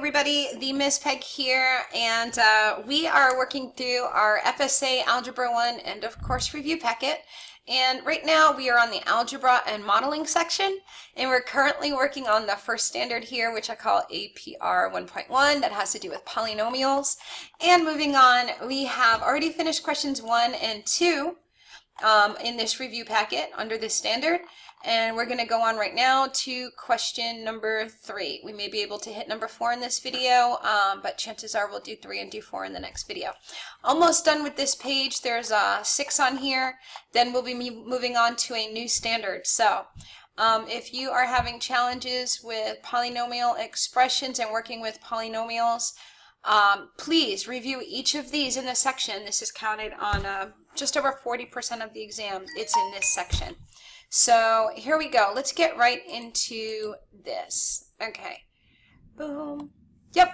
everybody, the Miss Peg here, and we are working through our FSA Algebra 1 and of course review packet. And right now we are on the algebra and modeling section, and we're currently working on the first standard here, which I call APR 1.1, that has to do with polynomials. And moving on, we have already finished questions 1 and 2 in this review packet under this standard. And we're going to go on right now to question number 3. We may be able to hit number 4 in this video, but chances are we'll do 3 and do 4 in the next video. Almost done with this page. There's 6 on here. Then we'll be moving on to a new standard. So if you are having challenges with polynomial expressions and working with polynomials, please review each of these in this section. This is counted on just over 40% of the exam. It's in this section. So here we go. Let's get right into this. Okay. Boom. Yep.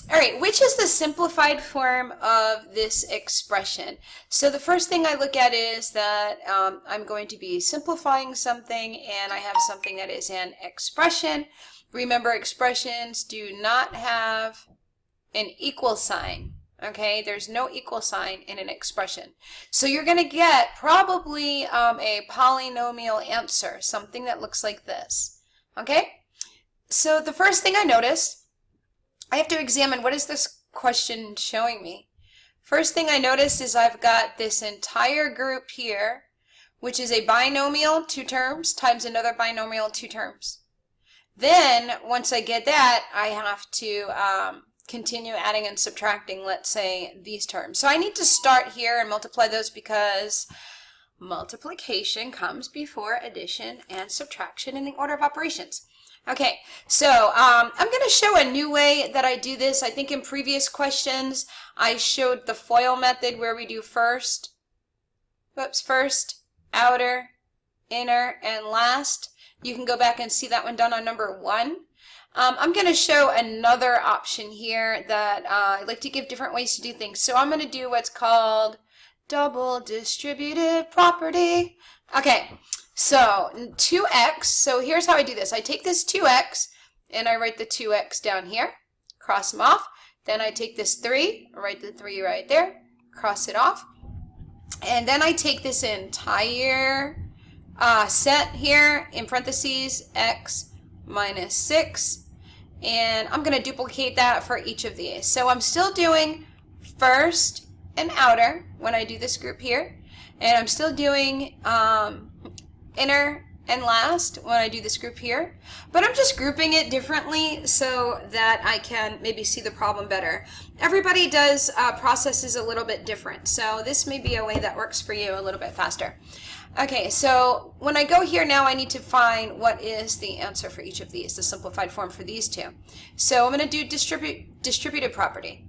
All right. Which is the simplified form of this expression? So the first thing I look at is that I'm going to be simplifying something, and I have something that is an expression. Remember, expressions do not have an equal sign. Okay, there's no equal sign in an expression. So you're going to get probably a polynomial answer, something that looks like this. Okay, so the first thing I notice, I have to examine what is this question showing me. First thing I notice is I've got this entire group here, which is a binomial, 2 terms, times another binomial, 2 terms. Then once I get that, I have to continue adding and subtracting, let's say, these terms. So I need to start here and multiply those because multiplication comes before addition and subtraction in the order of operations. Okay, so I'm going to show a new way that I do this. I think in previous questions I showed the FOIL method where we do first, outer, inner, and last. You can go back and see that one done on number 1. I'm going to show another option here that I like to give different ways to do things. So I'm going to do what's called double distributive property. Okay, so 2x. So here's how I do this. I take this 2x and I write the 2x down here, cross them off. Then I take this 3, write the 3 right there, cross it off. And then I take this entire set here in parentheses, x minus 6. And I'm going to duplicate that for each of these. So I'm still doing first and outer when I do this group here. And I'm still doing inner and last when I do this group here. But I'm just grouping it differently so that I can maybe see the problem better. Everybody does processes a little bit different. So this may be a way that works for you a little bit faster. Okay, so when I go here now, I need to find what is the answer for each of these, the simplified form for these two. So I'm going to do distributive property.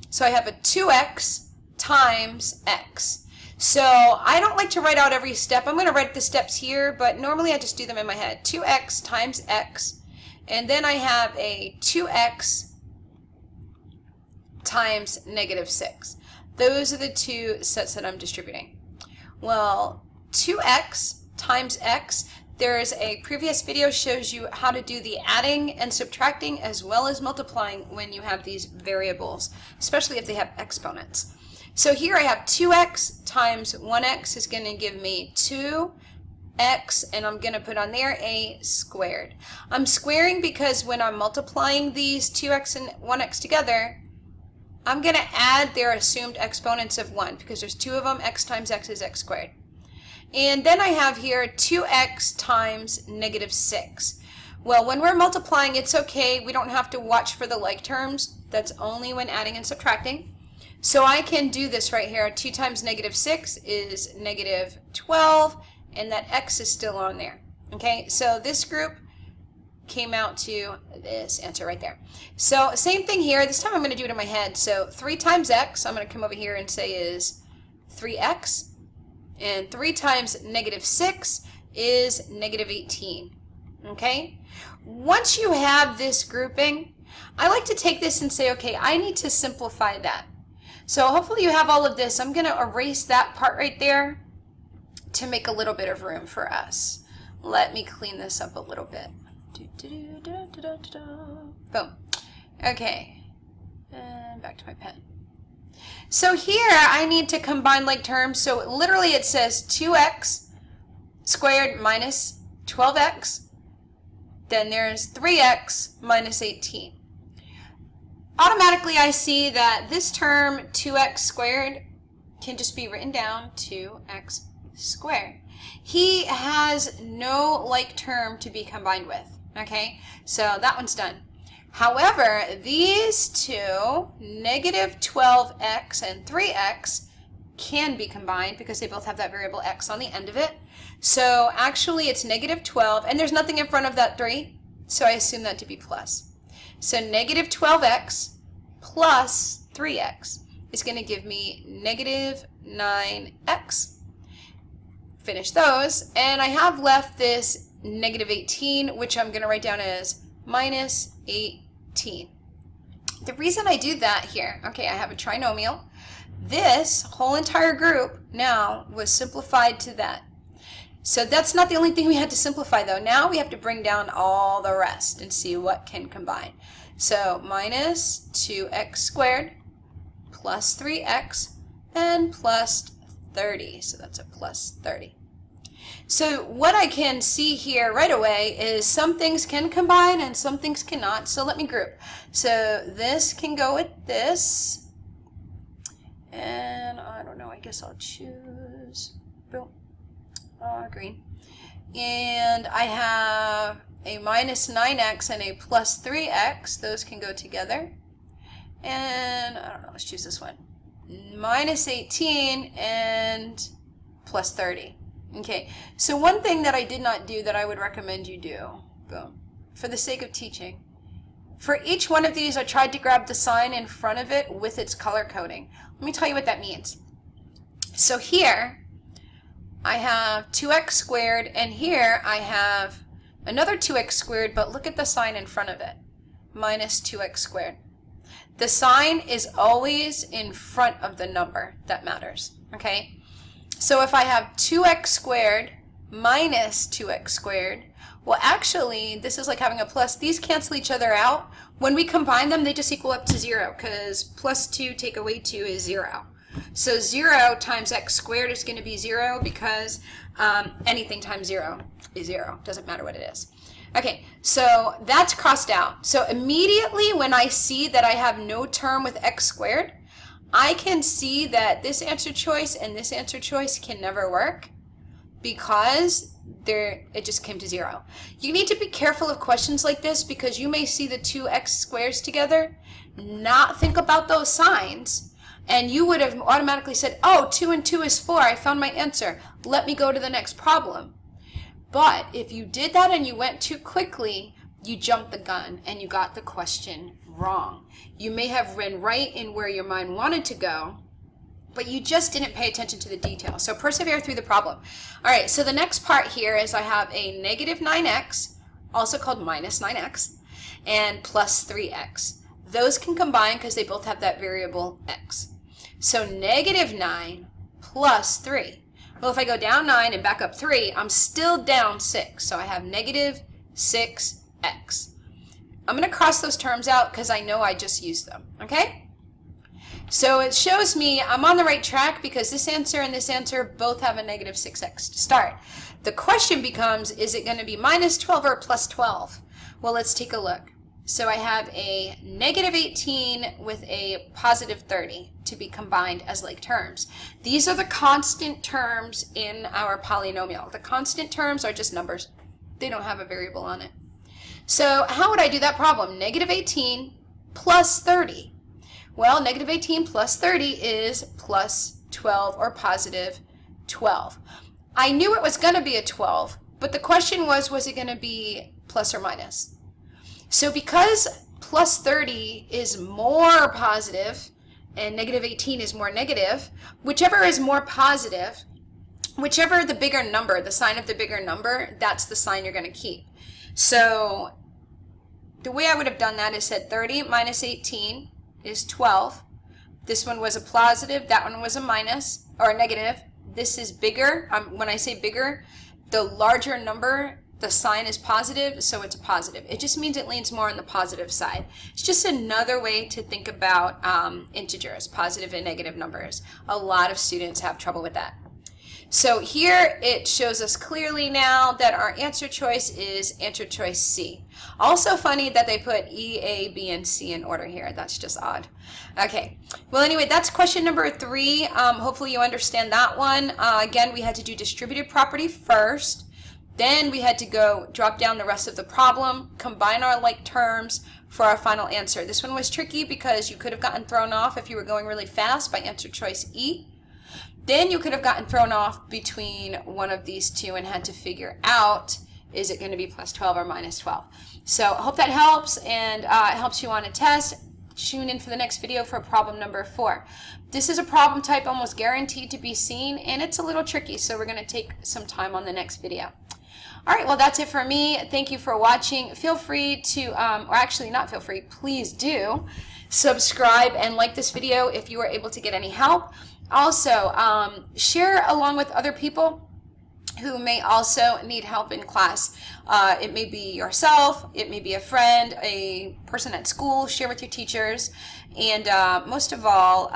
So I have a 2x times x. So I don't like to write out every step. I'm going to write the steps here, but normally I just do them in my head. 2x times x, and then I have a 2x times negative 6. Those are the two sets that I'm distributing. Well, 2x times x, there's a previous video shows you how to do the adding and subtracting as well as multiplying when you have these variables, especially if they have exponents. So here I have 2x times 1x is going to give me 2x, and I'm going to put on there a squared. I'm squaring because when I'm multiplying these 2x and 1x together, I'm going to add their assumed exponents of 1 because there's 2 of them. X times x is x squared. And then I have here 2x times negative 6. Well, when we're multiplying, it's okay. We don't have to watch for the like terms. That's only when adding and subtracting. So I can do this right here. 2 times negative 6 is negative 12, and that x is still on there. Okay, so this group came out to this answer right there. So same thing here. This time I'm going to do it in my head. So 3 times x, I'm going to come over here and say is 3x. And 3 times negative 6 is negative 18. Okay? Once you have this grouping, I like to take this and say, okay, I need to simplify that. So hopefully you have all of this. I'm going to erase that part right there to make a little bit of room for us. Let me clean this up a little bit. Boom. Okay, and back to my pen. So here I need to combine like terms. So literally it says 2x squared minus 12x. Then there's 3x minus 18. Automatically I see that this term 2x squared can just be written down 2x squared. He has no like term to be combined with. Okay, so that one's done. However, these two, negative 12x and 3x, can be combined because they both have that variable x on the end of it. So actually it's negative 12, and there's nothing in front of that 3, so I assume that to be plus. So negative 12x plus 3x is going to give me negative 9x. Finish those, and I have left this negative 18, which I'm going to write down as minus 18. The reason I do that here, okay, I have a trinomial. This whole entire group now was simplified to that. So that's not the only thing we had to simplify though. Now we have to bring down all the rest and see what can combine. So minus 2x squared plus 3x and plus 30. So that's a plus 30. So what I can see here right away is some things can combine and some things cannot. So let me group. So this can go with this. And I don't know, I guess I'll choose, boom, green. And I have a minus 9x and a plus 3x. Those can go together. And I don't know, let's choose this one. Minus 18 and plus 30. Okay, so one thing that I did not do that I would recommend you do, boom, for the sake of teaching. For each one of these, I tried to grab the sign in front of it with its color coding. Let me tell you what that means. So here, I have 2x squared, and here I have another 2x squared, but look at the sign in front of it, minus 2x squared. The sign is always in front of the number that matters, okay? So if I have 2x squared minus 2x squared, well actually this is like having a plus. These cancel each other out. When we combine them, they just equal up to 0 because plus 2 take away 2 is 0. So 0 times x squared is going to be 0 because anything times 0 is 0. Doesn't matter what it is. Okay, so that's crossed out. So immediately when I see that I have no term with x squared, I can see that this answer choice and this answer choice can never work because it just came to 0. You need to be careful of questions like this because you may see the two x squares together, not think about those signs, and you would have automatically said, oh, 2 and 2 is 4, I found my answer, let me go to the next problem. But if you did that and you went too quickly, you jumped the gun and you got the question wrong. You may have run right in where your mind wanted to go, but you just didn't pay attention to the details. So persevere through the problem. All right, so the next part here is I have a negative 9x, also called minus 9x, and plus 3x. Those can combine because they both have that variable x. So negative 9 plus 3. Well, if I go down 9 and back up 3, I'm still down 6. So I have negative 6x. I'm going to cross those terms out because I know I just used them, okay? So it shows me I'm on the right track because this answer and this answer both have a negative 6x to start. The question becomes, is it going to be minus 12 or plus 12? Well, let's take a look. So I have a negative 18 with a positive 30 to be combined as like terms. These are the constant terms in our polynomial. The constant terms are just numbers. They don't have a variable on it. So how would I do that problem? Negative 18 plus 30. Well, negative 18 plus 30 is plus 12 or positive 12. I knew it was going to be a 12, but the question was it going to be plus or minus? So because plus 30 is more positive and negative 18 is more negative, whichever is more positive, whichever the bigger number, the sign of the bigger number, that's the sign you're going to keep. So the way I would have done that is said 30 minus 18 is 12. This one was a positive, that one was a minus or a negative. This is bigger. When I say bigger, the larger number the sign is positive, so it's a positive. It just means it leans more on the positive side. It's just another way to think about integers, positive and negative numbers. A lot of students have trouble with that. So here it shows us clearly now that our answer choice is answer choice C. Also funny that they put E, A, B, and C in order here. That's just odd. Okay, well anyway, that's question number 3. Hopefully you understand that one. Again, we had to do distributive property first. Then we had to go drop down the rest of the problem, combine our like terms for our final answer. This one was tricky because you could have gotten thrown off if you were going really fast by answer choice E. Then you could have gotten thrown off between one of these two and had to figure out, is it going to be plus 12 or minus 12? So I hope that helps, and it helps you on a test. Tune in for the next video for problem number 4. This is a problem type almost guaranteed to be seen, and it's a little tricky, so we're going to take some time on the next video. All right, well, that's it for me. Thank you for watching. Feel free to, or actually not feel free, please do subscribe and like this video if you were able to get any help. Also, share along with other people who may also need help in class. It may be yourself, it may be a friend, a person at school. Share with your teachers. And most of all,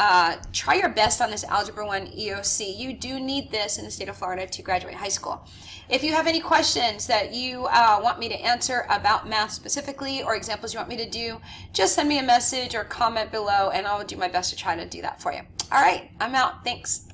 try your best on this Algebra 1 EOC. You do need this in the state of Florida to graduate high school. If you have any questions that you want me to answer about math specifically, or examples you want me to do, just send me a message or comment below, and I'll do my best to try to do that for you. All right, I'm out. Thanks.